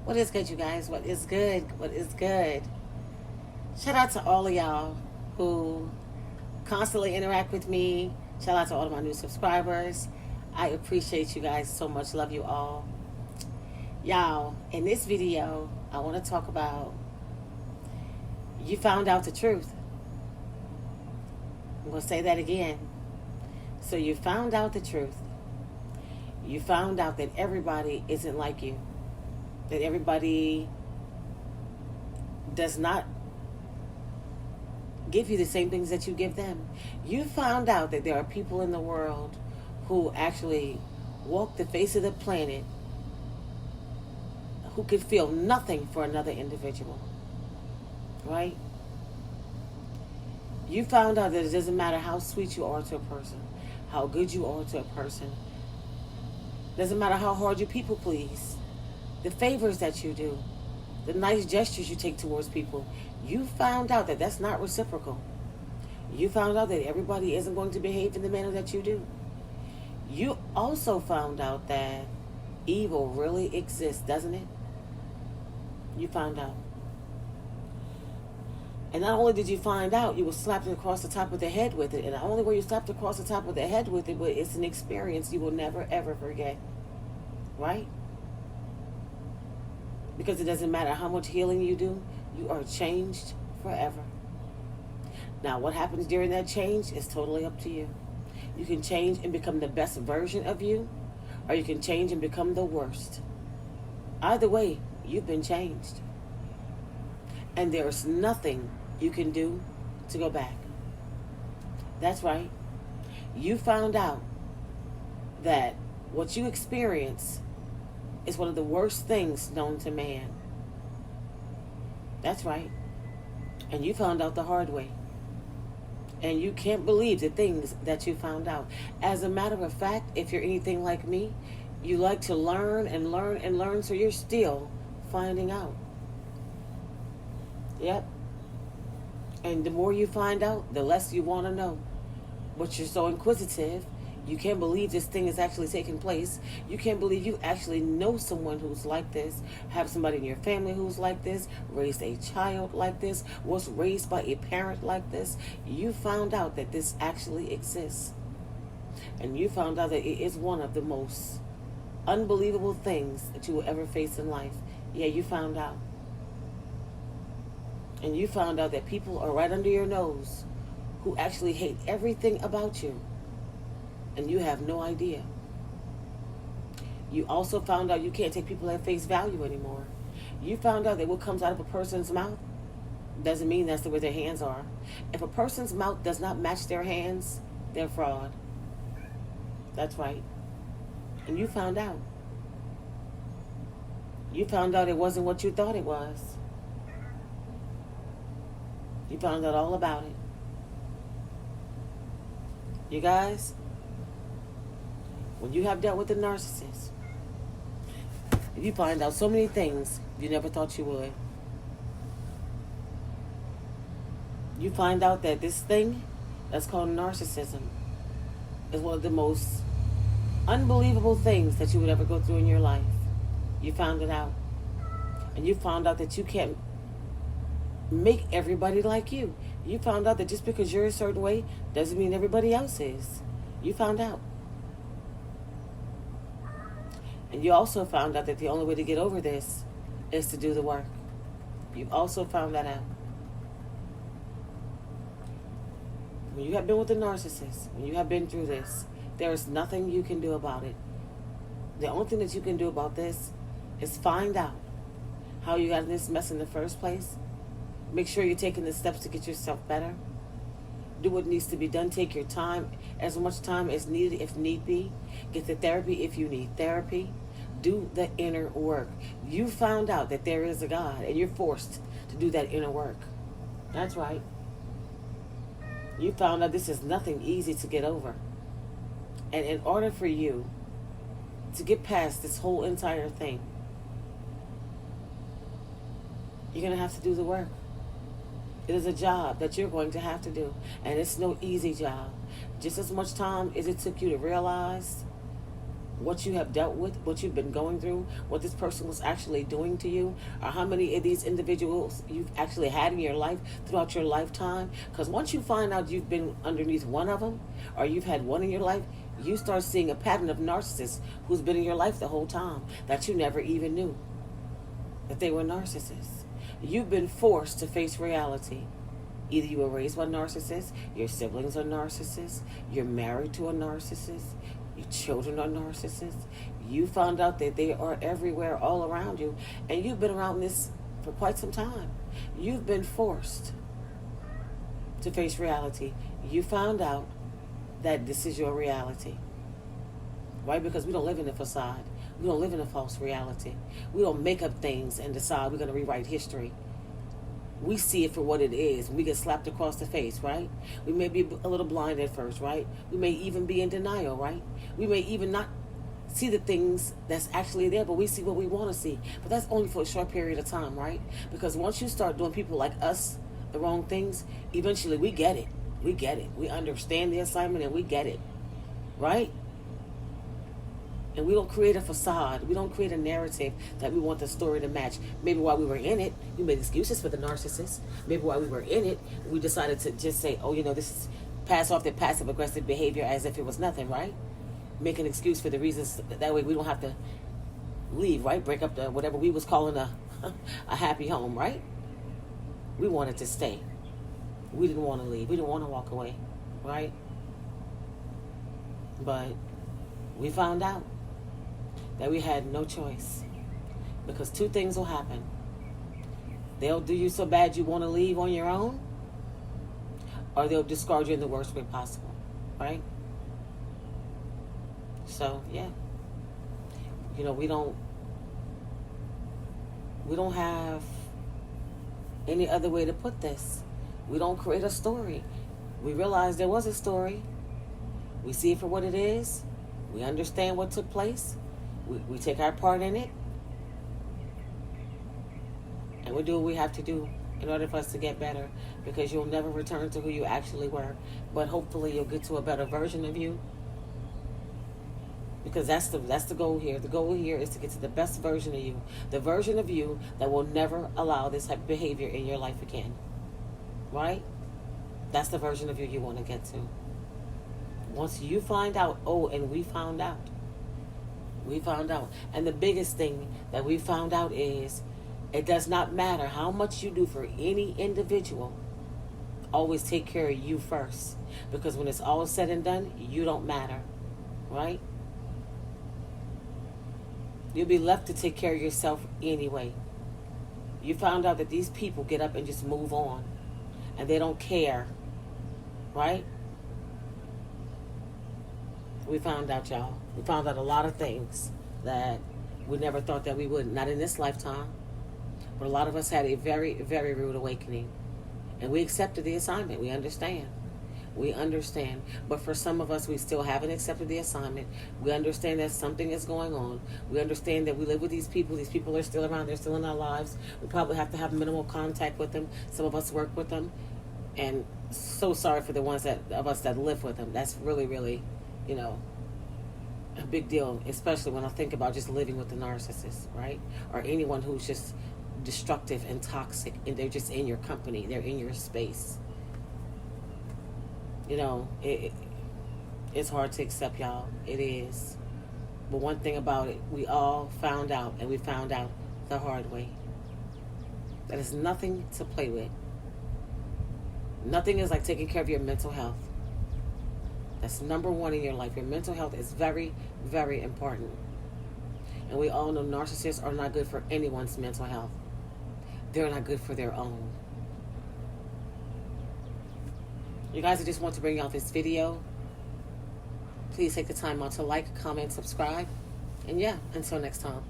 What is good, you guys? What is good? What is good? Shout out to all of y'all who constantly interact with me. Shout out to all of my new subscribers. I appreciate you guys so much. Love you all. Y'all, in this video, I want to talk about you found out the truth. I'm going to say that again. So you found out the truth. You found out that everybody isn't like you. That everybody does not give you the same things that you give them. You found out that there are people in the world who actually walk the face of the planet who could feel nothing for another individual. Right? You found out that it doesn't matter how sweet you are to a person, how good you are to a person. Doesn't matter how hard you people please. The favors that you do, the nice gestures you take towards people. You found out that that's not reciprocal. You found out that everybody isn't going to behave in the manner that you do. You also found out that evil really exists, doesn't it? You found out. And not only did you find out, you were slapped across the top of the head with it. And not only were you slapped across the top of the head with it, but it's an experience you will never, ever forget. Right? Because it doesn't matter how much healing you do, you are changed forever. Now, what happens during that change is totally up to you. You can change and become the best version of you, or you can change and become the worst. Either way, you've been changed. And there's nothing you can do to go back. That's right. You found out that what you experience is one of the worst things known to man. That's right. And you found out the hard way. And you can't believe the things that you found out. As a matter of fact, if you're anything like me, you like to learn and learn and learn, so you're still finding out. Yep. And the more you find out, the less you want to know. But you're so inquisitive, you can't believe this thing is actually taking place. You can't believe you actually know someone who's like this, have somebody in your family who's like this, raised a child like this, was raised by a parent like this. You found out that this actually exists. And you found out that it is one of the most unbelievable things that you will ever face in life. Yeah, you found out. And you found out that people are right under your nose who actually hate everything about you. And you have no idea. You also found out you can't take people at face value anymore. You found out that what comes out of a person's mouth doesn't mean that's the way their hands are. If a person's mouth does not match their hands, they're fraud. That's right. And you found out. You found out it wasn't what you thought it was. You found out all about it. You guys, when you have dealt with a narcissist, you find out so many things you never thought you would. You find out that this thing that's called narcissism is one of the most unbelievable things that you would ever go through in your life. You found it out. And you found out that you can't make everybody like you. You found out that just because you're a certain way doesn't mean everybody else is. You found out. And you also found out that the only way to get over this is to do the work. You also found that out. When you have been with a narcissist, when you have been through this, there is nothing you can do about it. The only thing that you can do about this is find out how you got in this mess in the first place. Make sure you're taking the steps to get yourself better. Do what needs to be done. Take your time, as much time as needed if need be. Get the therapy if you need therapy. Do the inner work. You found out that there is a God, and you're forced to do that inner work. That's right. You found out this is nothing easy to get over. And in order for you to get past this whole entire thing, you're going to have to do the work. It is a job that you're going to have to do. And it's no easy job. Just as much time as it took you to realize what you have dealt with, what you've been going through, what this person was actually doing to you, or how many of these individuals you've actually had in your life throughout your lifetime. Because once you find out you've been underneath one of them, or you've had one in your life, you start seeing a pattern of narcissists who's been in your life the whole time that you never even knew that they were narcissists. You've been forced to face reality. Either you were raised by narcissists, your siblings are narcissists, you're married to a narcissist, your children are narcissists. You found out that they are everywhere, all around you, and you've been around this for quite some time. You've been forced to face reality. You found out that this is your reality, right? Because we don't live in a facade. We don't live in a false reality. We don't make up things and decide we're going to rewrite history. We see it for what it is. We get slapped across the face, right? We may be a little blind at first, right? We may even be in denial, right? We may even not see the things that's actually there, but we see what we want to see. But that's only for a short period of time, right? Because once you start doing people like us the wrong things, eventually we get it. We get it. We understand the assignment and we get it, right? And we don't create a facade. We don't create a narrative that we want the story to match. Maybe while we were in it, we made excuses for the narcissist. Maybe while we were in it, we decided to just say, oh, this is pass off their passive aggressive behavior as if it was nothing, right? Make an excuse for the reasons. That way we don't have to leave, right? Break up the whatever we was calling a happy home, right? We wanted to stay. We didn't want to leave. We didn't want to walk away, right? But we found out that we had no choice, because two things will happen. They'll do you so bad you want to leave on your own, or they'll discard you in the worst way possible, right? So yeah, we don't have any other way to put this. We don't create a story. We realize there was a story. We see it for what it is. We understand what took place. We take our part in it. And we do what we have to do in order for us to get better. Because you'll never return to who you actually were. But hopefully you'll get to a better version of you. Because that's the goal here. The goal here is to get to the best version of you. The version of you that will never allow this type of behavior in your life again. Right? That's the version of you want to get to. Once you find out, and we found out. We found out. And the biggest thing that we found out is, it does not matter how much you do for any individual. Always take care of you first. Because when it's all said and done, you don't matter. Right? You'll be left to take care of yourself anyway. You found out that these people get up and just move on. And they don't care. Right? We found out, y'all. We found out a lot of things that we never thought that we would. Not in this lifetime. But a lot of us had a very, very rude awakening. And we accepted the assignment. We understand. We understand. But for some of us, we still haven't accepted the assignment. We understand that something is going on. We understand that we live with these people. These people are still around. They're still in our lives. We probably have to have minimal contact with them. Some of us work with them. And so sorry for the ones of us that live with them. That's really, really, a big deal, especially when I think about just living with the narcissist, right? Or anyone who's just destructive and toxic, and they're just in your company, they're in your space. It's hard to accept, y'all. It is. But one thing about it, we all found out, and we found out the hard way. That is nothing to play with. Nothing is like taking care of your mental health. That's number one in your life. Your mental health is very, very important. And we all know narcissists are not good for anyone's mental health. They're not good for their own. You guys, I just want to bring y'all this video. Please take the time out to like, comment, subscribe. And yeah, until next time.